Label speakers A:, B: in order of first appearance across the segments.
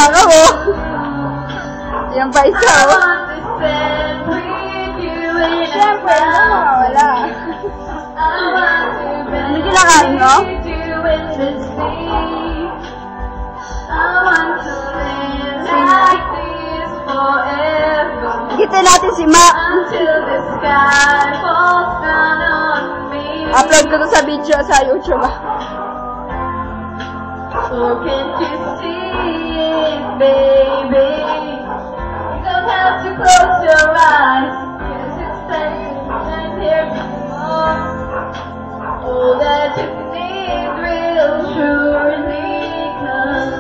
A: Nanakaw, oh. Yan pa isa, oh. Siyempre, wala. Hindi kinakain mo? Kita natin si Ma. Upload ko to sa video sa YouTube.
B: Oh, can't you see it, baby? You don't have to close your eyes, 'cause it's right here before. All that you need will surely come.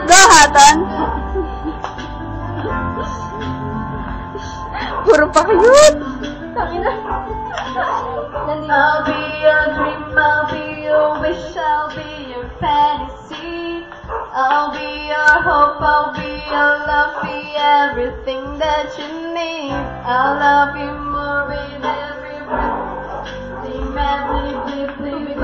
A: Go, Hatan. Puro pa cute.
B: I'll be your dream, I'll be your wish, I'll be your fantasy. I'll be your hope, I'll be your love, be everything that you need. I'll love you more with every breath. Sing madly, bleep,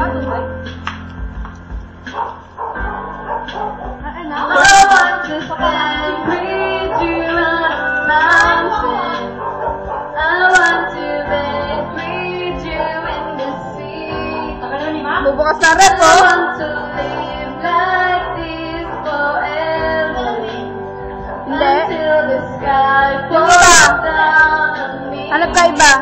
B: I want to stand, breathe you on a mountain. I want to bed, breathe you in the sea.
A: Bubukas na rep,
B: I
A: oh.
B: want to live like this forever.
A: Hindi.
B: Until the sky
A: Yung
B: falls
A: iba.
B: down on me.
A: Hanap ka iba.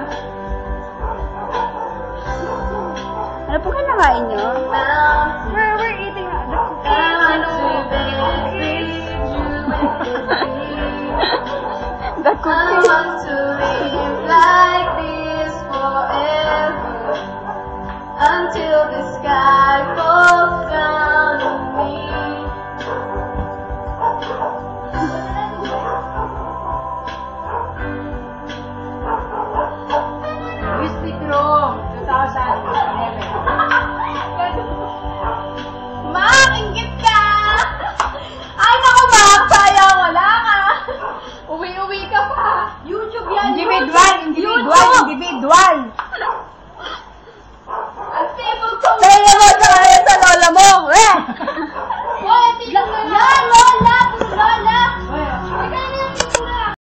A: Ano po kinakain nyo?
B: Mountain.
A: We're eating
B: I want to bed, breathe you in the sea.
A: the
B: I
A: cookie.